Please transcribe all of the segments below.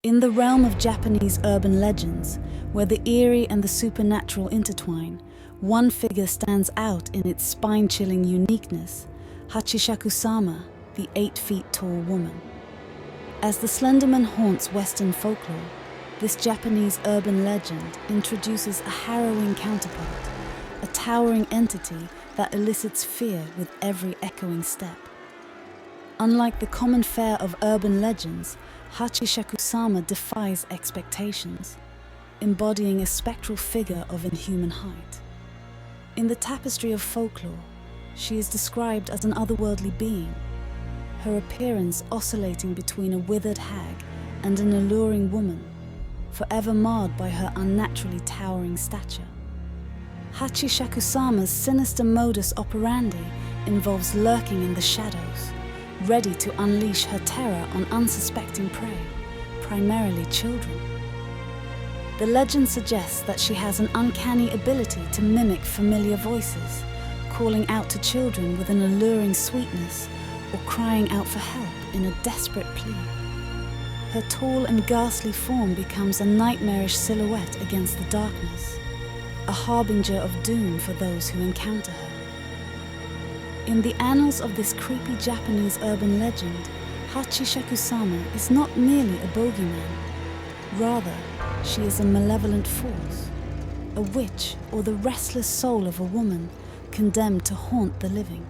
In the realm of Japanese urban legends, where the eerie and the supernatural intertwine, one figure stands out in its spine-chilling uniqueness: Hachisakusama, the 8-feet-tall woman. As the Slenderman haunts Western folklore, this Japanese urban legend introduces a harrowing counterpart, a towering entity that elicits fear with every echoing step. Unlike the common fare of urban legends, Hachisakusama defies expectations, embodying a spectral figure of inhuman height. In the tapestry of folklore, she is described as an otherworldly being, her appearance oscillating between a withered hag and an alluring woman, forever marred by her unnaturally towering stature. Hachisakusama's sinister modus operandi involves lurking in the shadows, ready to unleash her terror on unsuspecting prey, primarily children. The legend suggests that she has an uncanny ability to mimic familiar voices, calling out to children with an alluring sweetness or crying out for help in a desperate plea. Her tall and ghastly form becomes a nightmarish silhouette against the darkness, a harbinger of doom for those who encounter her. In the annals of this creepy Japanese urban legend, Hachisakusama is not merely a bogeyman. Rather, she is a malevolent force, a witch or the restless soul of a woman condemned to haunt the living.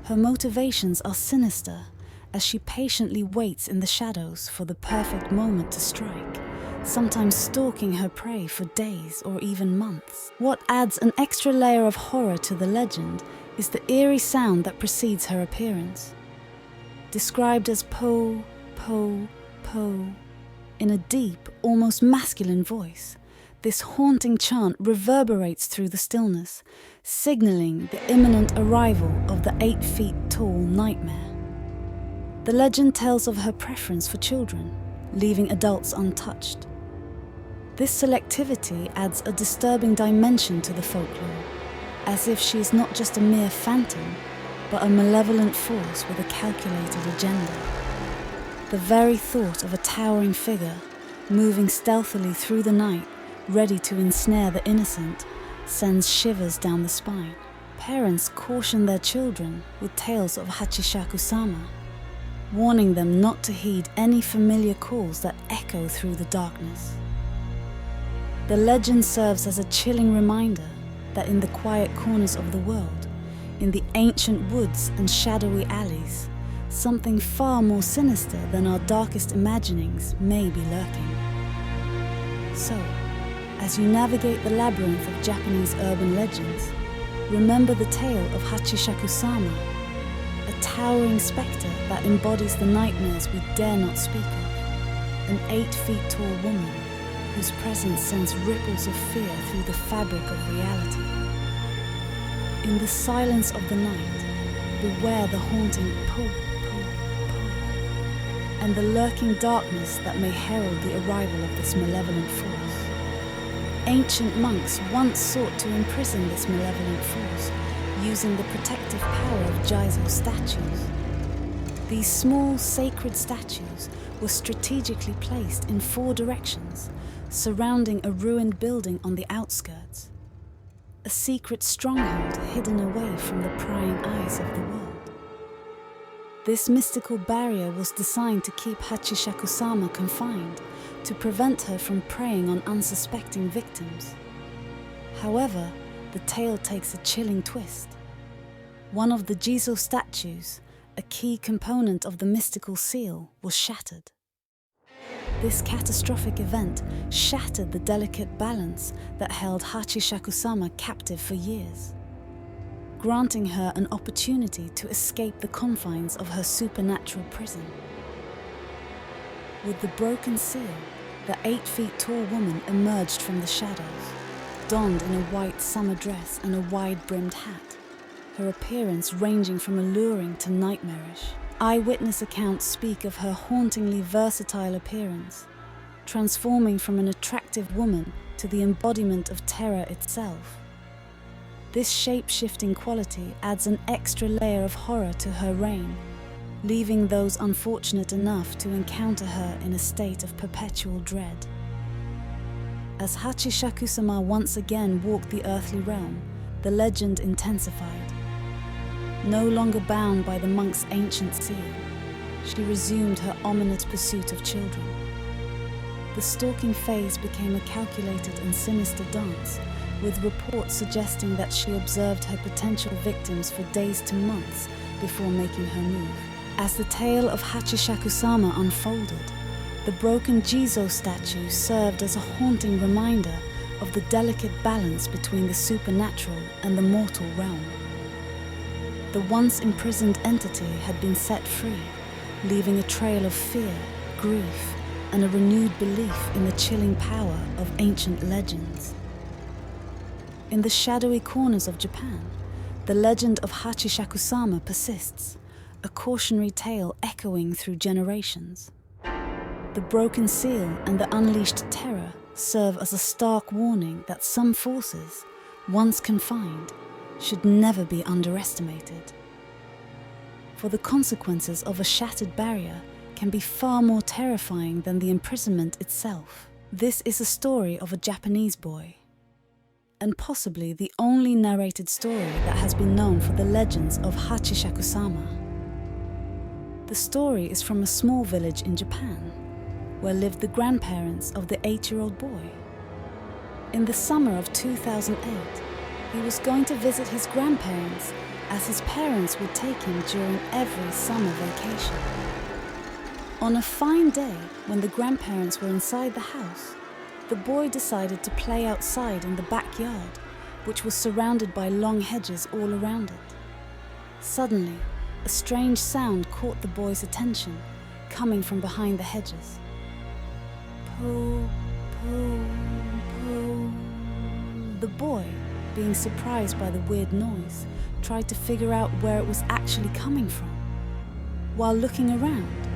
Her motivations are sinister as she patiently waits in the shadows for the perfect moment to strike, sometimes stalking her prey for days or even months. What adds an extra layer of horror to the legend is the eerie sound that precedes her appearance. Described as po, po, po, in a deep, almost masculine voice, this haunting chant reverberates through the stillness, signaling the imminent arrival of the 8-feet-tall nightmare. The legend tells of her preference for children, leaving adults untouched. This selectivity adds a disturbing dimension to the folklore, as if she is not just a mere phantom, but a malevolent force with a calculated agenda. The very thought of a towering figure, moving stealthily through the night, ready to ensnare the innocent, sends shivers down the spine. Parents caution their children with tales of Hachisakusama, warning them not to heed any familiar calls that echo through the darkness. The legend serves as a chilling reminder that in the quiet corners of the world, in the ancient woods and shadowy alleys, something far more sinister than our darkest imaginings may be lurking. So, as you navigate the labyrinth of Japanese urban legends, remember the tale of Hachisakusama, a towering spectre that embodies the nightmares we dare not speak of, an 8-feet-tall woman whose presence sends ripples of fear through the fabric of reality. In the silence of the night, beware the haunting po, po, po, and the lurking darkness that may herald the arrival of this malevolent force. Ancient monks once sought to imprison this malevolent force using the protective power of Jizo statues. These small, sacred statues were strategically placed in 4 directions, surrounding a ruined building on the outskirts, a secret stronghold hidden away from the prying eyes of the world. This mystical barrier was designed to keep Hachisakusama confined, to prevent her from preying on unsuspecting victims. However, the tale takes a chilling twist. One of the Jizo statues, a key component of the mystical seal, was shattered. This catastrophic event shattered the delicate balance that held Hachisakusama captive for years, granting her an opportunity to escape the confines of her supernatural prison. With the broken seal, the 8-feet-tall woman emerged from the shadows, donned in a white summer dress and a wide-brimmed hat, her appearance ranging from alluring to nightmarish. Eyewitness accounts speak of her hauntingly versatile appearance, transforming from an attractive woman to the embodiment of terror itself. This shape-shifting quality adds an extra layer of horror to her reign, leaving those unfortunate enough to encounter her in a state of perpetual dread. As Hachisakusama once again walked the earthly realm, the legend intensified. No longer bound by the monk's ancient seal, she resumed her ominous pursuit of children. The stalking phase became a calculated and sinister dance, with reports suggesting that she observed her potential victims for days to months before making her move. As the tale of Hachisakusama unfolded, the broken Jizo statue served as a haunting reminder of the delicate balance between the supernatural and the mortal realm. The once imprisoned entity had been set free, leaving a trail of fear, grief, and a renewed belief in the chilling power of ancient legends. In the shadowy corners of Japan, the legend of Hachisakusama persists, a cautionary tale echoing through generations. The broken seal and the unleashed terror serve as a stark warning that some forces, once confined, should never be underestimated. For the consequences of a shattered barrier can be far more terrifying than the imprisonment itself. This is a story of a Japanese boy, and possibly the only narrated story that has been known for the legends of Hachisakusama. The story is from a small village in Japan, where lived the grandparents of the 8-year-old boy. In the summer of 2008, he was going to visit his grandparents, as his parents would take him during every summer vacation. On a fine day, when the grandparents were inside the house, the boy decided to play outside in the backyard, which was surrounded by long hedges all around it. Suddenly, a strange sound caught the boy's attention, coming from behind the hedges. Pooh, pooh, pooh. The boy, being surprised by the weird noise, tried to figure out where it was actually coming from. While looking around,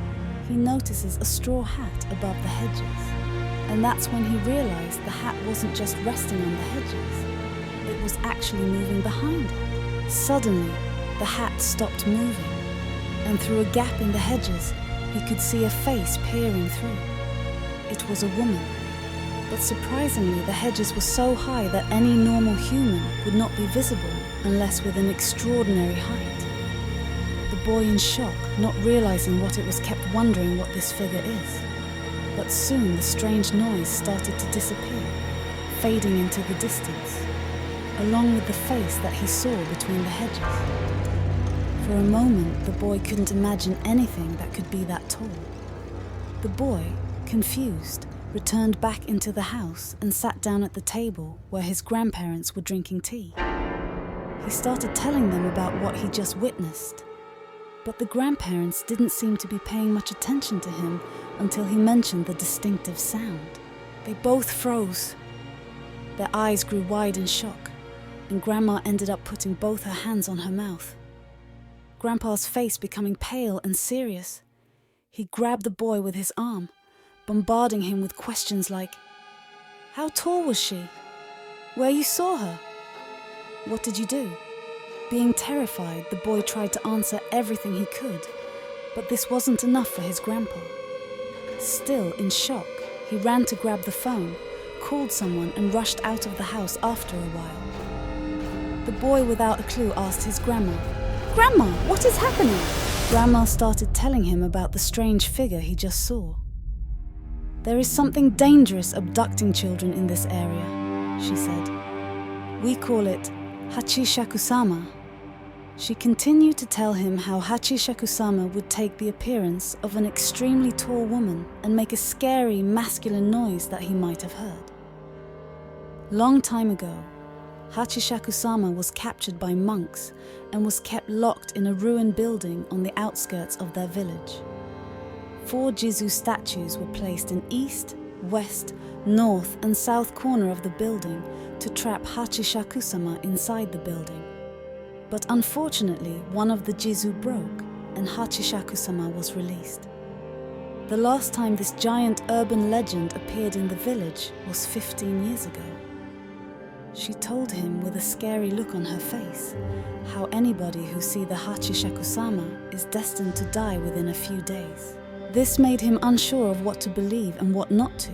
he notices a straw hat above the hedges, and that's when he realized the hat wasn't just resting on the hedges, it was actually moving behind it. Suddenly, the hat stopped moving, and through a gap in the hedges, he could see a face peering through. It was a woman, but surprisingly the hedges were so high that any normal human would not be visible unless with an extraordinary height. The boy, in shock, not realizing what it was, kept wondering what this figure is. But soon the strange noise started to disappear, fading into the distance, along with the face that he saw between the hedges. For a moment, the boy couldn't imagine anything that could be that tall. The boy, confused, returned back into the house and sat down at the table where his grandparents were drinking tea. He started telling them about what he just witnessed, but the grandparents didn't seem to be paying much attention to him until he mentioned the distinctive sound. They both froze. Their eyes grew wide in shock, and Grandma ended up putting both her hands on her mouth. Grandpa's face becoming pale and serious, he grabbed the boy with his arm, bombarding him with questions like, "How tall was she? Where you saw her? What did you do?" Being terrified, the boy tried to answer everything he could, but this wasn't enough for his grandpa. Still in shock, he ran to grab the phone, called someone and rushed out of the house after a while. The boy, without a clue, asked his grandma, "Grandma, what is happening?" Grandma started telling him about the strange figure he just saw. "There is something dangerous abducting children in this area," she said. "We call it Hachisakusama." She continued to tell him how Hachisakusama would take the appearance of an extremely tall woman and make a scary masculine noise that he might have heard. Long time ago, Hachisakusama was captured by monks and was kept locked in a ruined building on the outskirts of their village. 4 Jizo statues were placed in east, west, north and south corner of the building to trap Hachisakusama inside the building. But unfortunately, one of the Jizo broke and Hachisakusama was released. The last time this giant urban legend appeared in the village was 15 years ago. She told him with a scary look on her face how anybody who sees the Hachisakusama is destined to die within a few days. This made him unsure of what to believe and what not to.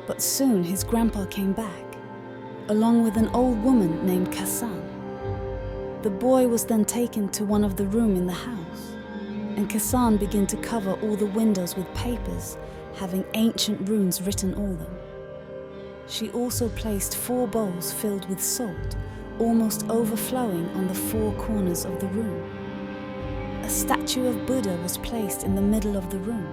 But soon his grandpa came back, along with an old woman named Kasan. The boy was then taken to one of the rooms in the house, and Kasan began to cover all the windows with papers having ancient runes written all them. She also placed 4 bowls filled with salt, almost overflowing on the 4 corners of the room. A statue of Buddha was placed in the middle of the room.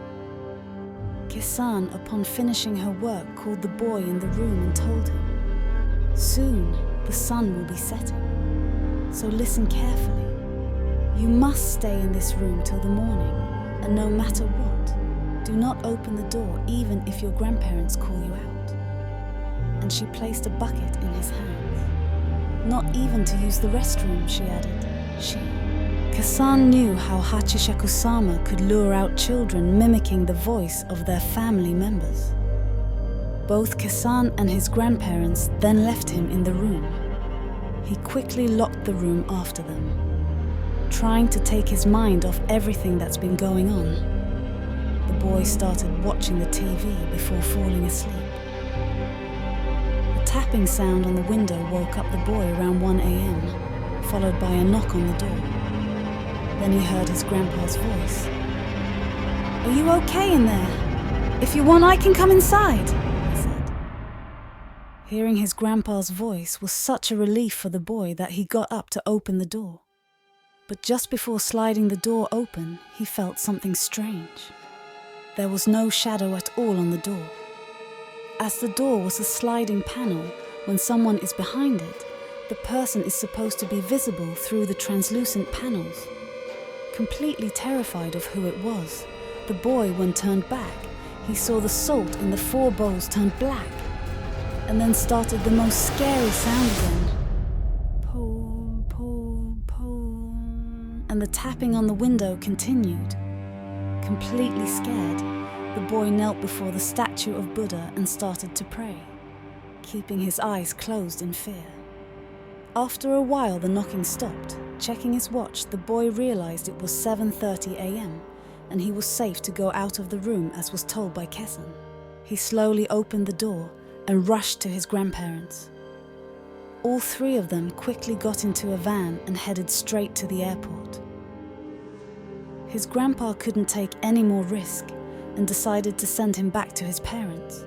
Kasan, upon finishing her work, called the boy in the room and told him, "Soon the sun will be setting, so listen carefully. You must stay in this room till the morning, and no matter what, do not open the door even if your grandparents call you out." And she placed a bucket in his hands. "Not even to use the restroom," she added. Kasan knew how Hachisakusama could lure out children mimicking the voice of their family members. Both Kasan and his grandparents then left him in the room. He quickly locked the room after them, trying to take his mind off everything that's been going on. The boy started watching the TV before falling asleep. A tapping sound on the window woke up the boy around 1 a.m., followed by a knock on the door. Then he heard his grandpa's voice. "Are you okay in there? If you want, I can come inside," he said. Hearing his grandpa's voice was such a relief for the boy that he got up to open the door. But just before sliding the door open, he felt something strange. There was no shadow at all on the door. As the door was a sliding panel, when someone is behind it, the person is supposed to be visible through the translucent panels. Completely terrified of who it was, the boy, when turned back, he saw the salt in the 4 bowls turned black, and then started the most scary sound again. Pull, pull, pull. And the tapping on the window continued. Completely scared, the boy knelt before the statue of Buddha and started to pray, keeping his eyes closed in fear. After a while, the knocking stopped. Checking his watch, the boy realized it was 7:30 a.m. and he was safe to go out of the room as was told by Kasan. He slowly opened the door and rushed to his grandparents. All 3 of them quickly got into a van and headed straight to the airport. His grandpa couldn't take any more risk and decided to send him back to his parents.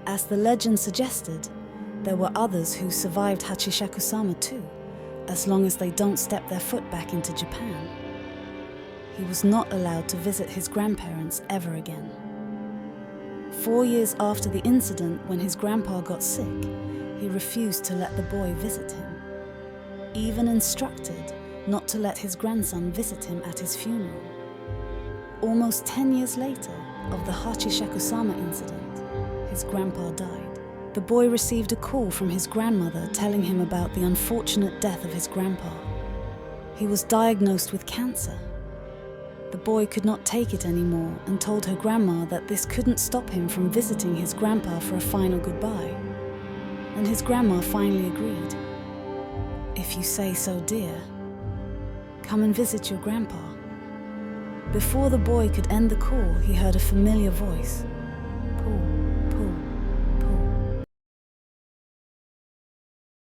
As the legend suggested, there were others who survived Hachisakusama too, as long as they don't step their foot back into Japan. He was not allowed to visit his grandparents ever again. 4 years after the incident, when his grandpa got sick, he refused to let the boy visit him, even instructed not to let his grandson visit him at his funeral. Almost 10 years later, of the Hachisakusama incident, his grandpa died. The boy received a call from his grandmother telling him about the unfortunate death of his grandpa. He was diagnosed with cancer. The boy could not take it anymore and told her grandma that this couldn't stop him from visiting his grandpa for a final goodbye. And his grandma finally agreed. "If you say so, dear, come and visit your grandpa." Before the boy could end the call, he heard a familiar voice.